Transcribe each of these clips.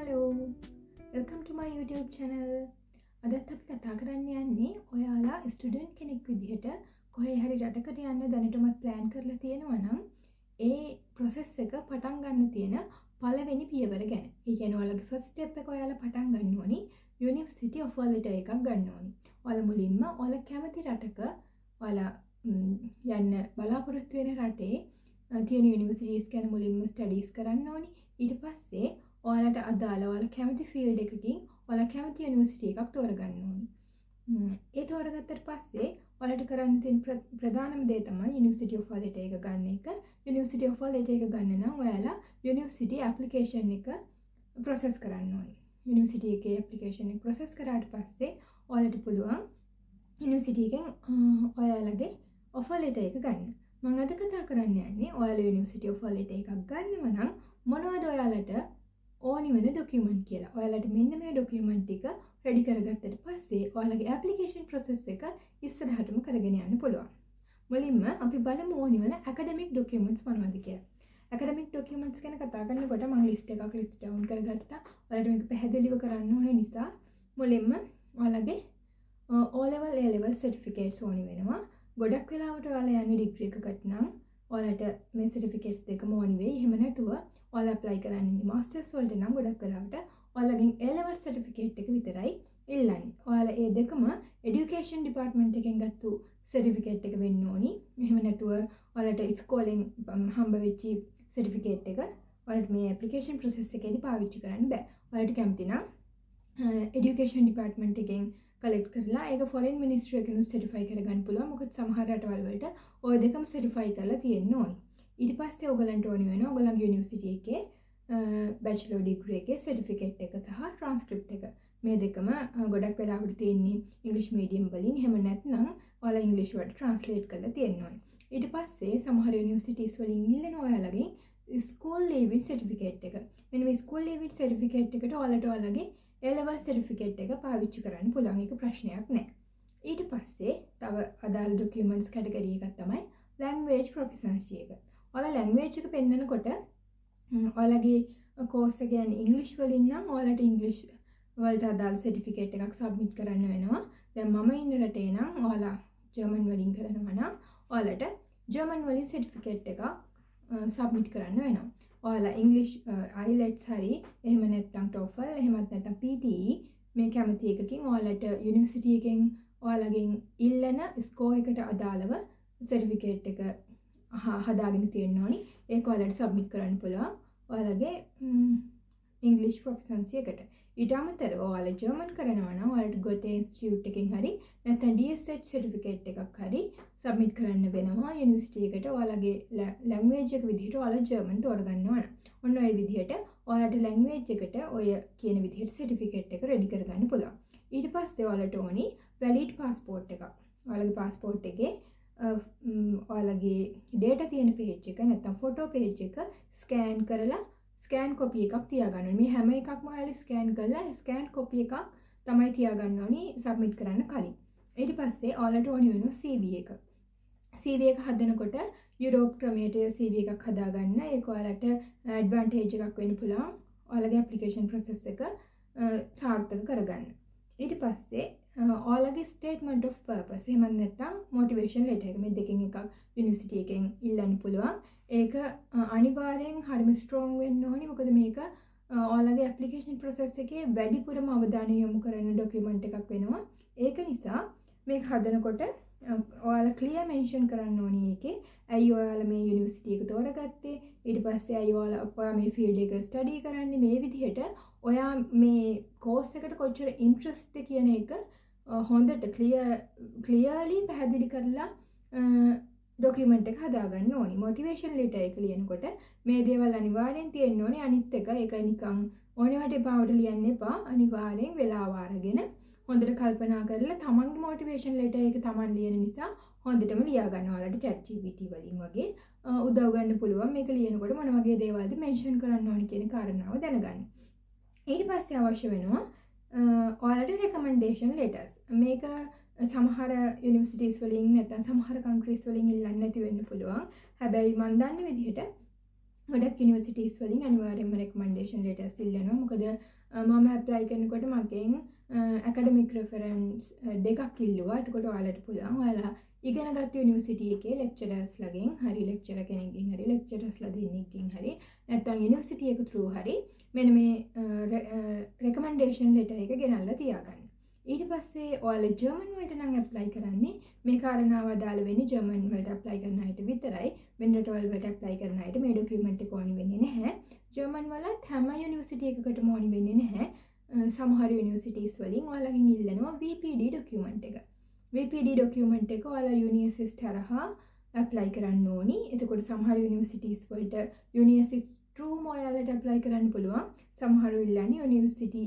Hello, welcome to my YouTube channel. අදත් අපි කතා කරන්න යන්නේ ඔයාලා ස්ටුඩන්ට් කෙනෙක් විදිහට කොහේ හරි රටකට යන්න දැනටමත් ප්ලෑන් කරලා තියෙනවා නම් ඒ process එක පටන් ගන්න තියෙන පළවෙනි පියවර ගැන. ඒ කියන්නේ ඔයාලගේ first step එක ඔයාලා පටන් ගන්න ඕනි University offer letter එකක් ගන්න ඕනි. ඔයාලා මුලින්ම ඔයාලා කැමති රටක ඔයාලා යන්න බලාපොරොත්තු වෙන රටේ තියෙන යුනිවර්සිටිස් ගැන මුලින්ම ස්ටඩීස් කරන්න ඕනි. ඊට පස්සේ ඔයාලට අදාළ ඔයාලා කැමති ෆීල්ඩ් එකකින් ඔයාලා කැමති යුනිවර්සිටි එකක් තෝරගන්න ඕනි. ඒ තෝරගත්තට පස්සේ ඔයාලට කරන්න තියෙන ප්‍රධානම දේ තමයි යුනිවර්සිටි ඔෆර් ලෙටර් එක ගන්න එක. යුනිවර්සිටි ඔෆර් ලෙටර් එක ගන්න නම් ඔයාලා යුනිවර්සිටි ඇප්ලිකේෂන් එක ප්‍රොසෙස් කරන්න ඕනි. යුනිවර්සිටි එකේ ඇප්ලිකේෂන් එක ප්‍රොසෙස් කරාට පස්සේ ඔයාලට පුළුවන් යුනිවර්සිටි එකෙන් ඔයාලගේ ඔෆර් ලෙටර් එක ගන්න. මම අද කතා කරන්න යන්නේ ඔයාලා යුනිවර්සිටි ඔෆර් ලෙටර් එකක් ගන්නව නම් මොනවද ඔයාලට ඕනි වෙන ඩොකියුමන්ට් කියලා. ඔයාලට මෙන්න මේ ඩොකියුමන්ට් ටික රෙඩි කරගත්තට පස්සේ ඔයාලගේ ඇප්ලිකේෂන් ප්‍රොසෙස් එක ඉස්සරහටම කරගෙන යන්න පුළුවන්. මුලින්ම අපි බලමු ඕනි වෙන ඇකඩමික් ඩොකියුමන්ට්ස් මොනවද කියලා. ඇකඩමික් ඩොකියුමන්ට්ස් ගැන කතා කරනකොට මම ලිස්ට් ඩවුන් කරගත්තා. ඔයාලට මේක පැහැදිලිව කරන්න ඕන නිසා මුලින්ම ඔයාලගේ O level A level certificates ඕනි වෙනවා. ගොඩක් වෙලාවට ඔයාලා යන්නේ ඩිග්‍රී එකකට නම් ඔයාලට මේ සර්ටිෆිකේට්ස් දෙකම ඕනි වෙයි. එහෙම නැතුව ඔයාලා apply කරන්නේ මාස්ටර්ස් වලට නම් ගොඩක් වෙලාවට ඔයාලගෙන් A level certificate එක විතරයි ඉල්ලන්නේ. ඔයාලා මේ දෙකම education department එකෙන් ගත්තු certificate එක වෙන්න ඕනි. එහෙම නැතුව ඔයාලට ඉස්කෝලෙන් හම්බ වෙච්ච certificate එක ඔයාලට මේ application process එකේදී පාවිච්චි කරන්න බෑ. ඔයාලට කැමති නම් education department එකෙන් කලෙක්ට් කරලා ඒක ෆොරේන් මිනිස්ට්‍රි එකෙන් සර්ටිෆයි කරගන්න පුළුවන්. මොකද සමහර රටවල් වලට ওই දෙකම සර්ටිෆයි කරලා තියෙන්න ඕනි. ඊට පස්සේ ඔයගලන්ට ඕනි වෙනවා ඔයගලගේ යුනිවර්සිටි එකේ බැචලර් ඩිග්‍රී එකේ සර්ටිෆිකේට් එක සහ ට්‍රාන්ස්ක්‍රිප්ට් එක. මේ දෙකම ගොඩක් වෙලාවට තියෙන්නේ ඉංග්‍රීසි මීඩියම් වලින්. එහෙම නැත්නම් ඔයාලා ඉංග්‍රීසි වලට ට්‍රාන්ස්ලේට් කරලා තියෙන්න ඕනි. ඊට පස්සේ සමහර යුනිවර්සිටිස් වලින් ඉල්ලන ඔයාලගෙන් ස්කූල් ලීවින් සර්ටිෆිකේට් එක. මෙන්න මේ ස්කූල් ලීවින් සර්ටිෆිකේට් එකට ඔයාලට ඔයාලගේ A level certificate එක පාවිච්චි කරන්න පුළුවන්. ඒක ප්‍රශ්නයක් නෑ. ඊට පස්සේ තව අදාළ documents category එකක් තමයි language proficiency එක. ඔයාලා language එක පෙන්නනකොට ඔයාලගේ course එක යන්නේ English වලින් නම් ඔයාලට English වලට අදාළ certificate එකක් submit කරන්න වෙනවා. දැන් මම ඉන්න රටේ නම් ඔයාලා German වලින් කරනවා නම් ඔයාලට German වලින් certificate එකක් submit කරන්න වෙනවා. ඔයාලා English IELTS හරි එහෙම නැත්නම් TOEFL එහෙමත් නැත්නම් PTE මේ කැමති එකකින් ඔයාලට යුනිවර්සිටි එකෙන් ඔයාලගෙන් ඉල්ලන ස්කෝර් එකට අදාළව සර්ටිෆිකේට් එක හදාගෙන තියෙන්න ඕනි. ඒක ඔයාලට සබ්මිට් කරන්න පුළුවන් ඔයාලගේ English proficiency එකට. ඊට අමතරව ඔයාලා ජර්මන් කරනවා නම් ඔයාලට Goethe Institute එකෙන් හරි නැත්නම් DSH සර්ටිෆිකේට් එකක් හරි සබ්මිට් කරන්න වෙනවා යුනිවර්සිටි එකට. ඔයාලගේ ලැන්ග්වේජ් එක විදිහට ඔයාලා ජර්මන් තෝරගන්න ඕන. ඔන්න ඔය විදිහට ඔයාලට ලැන්ග්වේජ් එකට ඔය කියන විදිහට සර්ටිෆිකේට් එක රෙඩි කරගන්න පුළුවන්. ඊට පස්සේ ඔයාලට ඕනි වැලිඩ් පාස්පෝර්ට් එකක්. ඔයාලගේ පාස්පෝර්ට් එකේ ඔයාලගේ data තියෙන page එක නැත්නම් ෆොටෝ page එක ස්කෑන් කරලා ස්කෑන් කොපි එකක් තියාගන්න ඕනේ. මේ හැම එකක්ම ඔයාලා ස්කෑන් කරලා ස්කෑන් කොපි එකක් තමයි තියාගන්න ඕනේ සබ්මිට් කරන්න කලින්. ඊට පස්සේ ඔයාලට ඕනි වෙනවා CV එක. CV එක හදනකොට යුරෝප් ක්‍රමයට CV එකක් හදාගන්න. ඒක ඔයාලට ඇඩ්වාන්ටේජ් එකක් වෙන්න පුළුවන්. ඔයාලගේ ඇප්ලිකේෂන් ප්‍රොසෙස් එක සාර්ථක කරගන්න. ඊට පස්සේ ඔයාලගේ ස්ටේට්මන්ට් ඔෆ් පර්පස් එහෙම නැත්නම් මොටිවේෂන් ලෙටර් එක මේ දෙකෙන් එකක් යුනිවර්සිටි එකෙන් ඉල්ලන්න පුළුවන්. ඒක අනිවාර්යෙන් හරිම ස්ට්‍රෝං වෙන්න ඕනි. මොකද මේක ඔයාලගේ ඇප්ලිකේෂන් ප්‍රොසෙස් එකේ වැඩිපුරම අවධානය යොමු කරන ඩොකියුමන්ට් එකක් වෙනවා. ඒක නිසා මේක හදනකොට ඔයාලා ක්ලියර් මෙන්ෂන් කරන්න ඕනි ඒකේ ඇයි ඔයාලා මේ යුනිවර්සිටි එක තෝරගත්තේ, ඊට පස්සේ ඇයි ඔයාලා මේ ෆීල්ඩ් එක ස්ටඩි කරන්නේ, මේ විදිහට ඔයා මේ කෝස් එකට කොච්චර ඉන්ට්‍රස්ට්ද කියන එක හොඳට ක්ලියර්ලි පැහැදිලි කරලා ඩොකියුමන්ට් එක හදාගන්න ඕනි. මොටිවේෂන් ලෙටර් එක ලියනකොට මේ දේවල් අනිවාර්යෙන් තියෙන්න ඕනි. අනිත් එක ඒක නිකන් ඕනෙවට එපාවට ලියන්න එපා. අනිවාර්යෙන් වෙලාව අරගෙන හොඳට කල්පනා කරලා තමන්ගේ මොටිවේෂන් ලෙටර් එක තමන් ලියන නිසා හොඳටම ලියා ගන්න. ඔයාලට ChatGPT වලින් වගේ උදව් ගන්න පුළුවන්. මේක ලියනකොට මොන වගේ දේවල්ද මෙන්ෂන් කරන්න ඕනි කියන කාරණාව දැනගන්න. ඊට පස්සේ අවශ්‍ය වෙනවා ඔයාලට recommendation letters. මේක සමහර යුනිවර්සිටිස් වලින් නැත්නම් සමහර කන්ට්‍රීස් වලින් ඉල්ලන්න නැති වෙන්න පුළුවන්. හැබැයි මම දන්න විදිහට ගොඩක් යුනිවර්සිටීස් වලින් අනිවාර්යයෙන්ම රෙකමන්ඩේෂන් ලෙටර්ස් ඉල්ලනවා. මොකද මම ඇප්ලයි කරනකොට මගෙන් ඇකඩමික් රෙෆරන්ස් දෙකක් ඉල්ලුවා. එතකොට ඔයාලට පුළුවන් ඔයාලා ඉගෙනගත්තු යුනිවර්සිටි එකේ ලෙක්චරර්ස්ලාගෙන් හරි ලෙක්චරර් කෙනෙක්ගෙන් හරි ලෙක්චරර්ස්ලා දෙන්නෙක්ගෙන් හරි නැත්නම් යුනිවර්සිටි එක through හරි මෙන්න මේ රෙකමන්ඩේෂන් ලෙටර් එක ගෙනල්ලා තියාගන්න. ඊට පස්සේ ඔයාලා ජර්මන් වලට නම් ඇප්ලයි කරන්නේ මේ කාරණාව අදාළ වෙන්නේ ජර්මන් වලට ඇප්ලයි කරන අයට විතරයි. වෙන රටවල් වලට ඇප්ලයි කරන අයට මේ ඩොකියුමන්ට් එක ඕනි වෙන්නේ නැහැ. ජර්මන් වලත් හැම යුනිවර්සිටි එකකටම ඕනි වෙන්නේ නැහැ. සමහර යුනිවර්සිටීස් වලින් ඔයාලගෙන් ඉල්ලනවා VPD ඩොකියුමන්ට් එක. VPD ඩොකියුමන්ට් එක ඔයාලා යුනිවර්සිටි හරහා ඇප්ලයි කරන්න ඕනි. එතකොට සමහර යුනිවර්සිටීස් වලට යුනිවර්සිටි through ඔයාලට ඇප්ලයි කරන්න පුළුවන්. සමහරව ඉල්ලන්නේ යුනිවර්සිටි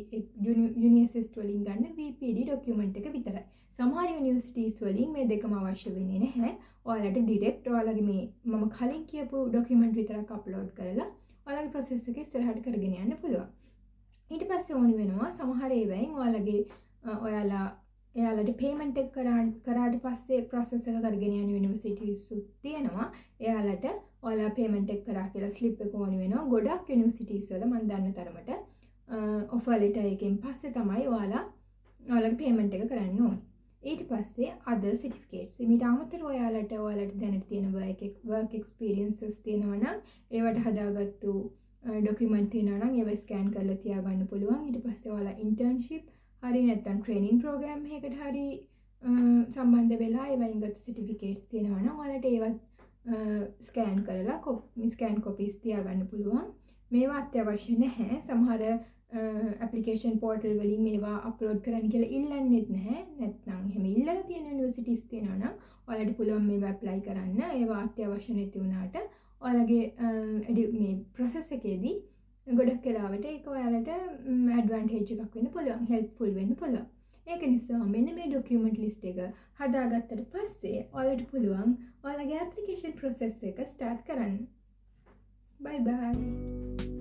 වලින් ගන්න VPD ඩොකියුමන්ට් එක විතරයි. සමහර යුනිවර්සිටීස් වලින් මේ දෙකම අවශ්‍ය වෙන්නේ නැහැ. ඔයාලට ඩිරෙක්ට් ඔයාලගේ මේ මම කලින් කියපු ඩොකියුමන්ට් විතරක් අප්ලෝඩ් කරලා ඔයාලගේ ප්‍රොසෙස් එක ඉස්සරහට කරගෙන යන්න පුළුවන්. ඊට පස්සේ ඕනි වෙනවා සමහර ඒවායින් එයාලට පේමන්ට් එක කරාට පස්සේ ප්‍රොසෙස් එක කරගෙන යන යුනිවර්සිටීස් තියෙනවා. එයාලට ඔයාලා පේමන්ට් එක කරා කියලා ස්ලිප් එක ඕනි වෙනවා. ගොඩක් යුනිවර්සිටීස් වල මම දන්න තරමට ඔෆර් ලෙටර් එකෙන් පස්සේ තමයි ඔයාලගේ පේමන්ට් එක කරන්න ඕනේ. ඊට පස්සේ other certificates. ඊට අමතරව ඔයාලට දැනට තියෙන work experiences තියෙනවා නම් ඒවට හදාගත්තු ඩොකියුමන්ට් තියෙනවා නම් ඒව ස්කෑන් කරලා තියාගන්න පුළුවන්. ඊට පස්සේ ඔයාලා ඉන්ටර්න්ෂිප් හරි නැත්නම් ට්‍රේනින් ප්‍රෝග්‍රෑම් එකකට හරි සම්බන්ධ වෙලා ඒවයින් ගත්ත සර්ටිෆිකේට්ස් තියෙනවා නම් ඔයාලට ඒවත් ස්කෑන් කරලා ස්කෑන් කොපීස් තියාගන්න පුළුවන්. මේවා අත්‍යවශ්‍ය නැහැ. සමහර ඇප්ලිකේෂන් පෝර්ටල් වලින් මේවා අප්ලෝඩ් කරන්න කියලා ඉල්ලන්නේත් නැහැ. නැත්නම් එහෙම ඉල්ලලා තියෙන යුනිවර්සිටීස් තියෙනවා නම් ඔයාලට පුළුවන් මේවා ඇප්ලයි කරන්න. ඒවා අත්‍යවශ්‍ය නැති වුණාට ඔයාලගේ මේ ප්‍රොසෙස් එකේදී ගොඩක් වෙලාවට ඒක ඔයාලට ඇඩ්වාන්ටේජ් එකක් වෙන්න පුළුවන්. හෙල්ප්ෆුල් වෙන්න පුළුවන්. ඒක නිසා මෙන්න මේ ඩොකියුමන්ට් ලිස්ට් එක හදාගත්තට පස්සේ ඔයාලට පුළුවන් ඔයාලගේ ඇප්ලිකේෂන් ප්‍රොසෙස් එක ස්ටාර්ට් කරන්න. බයි බයි.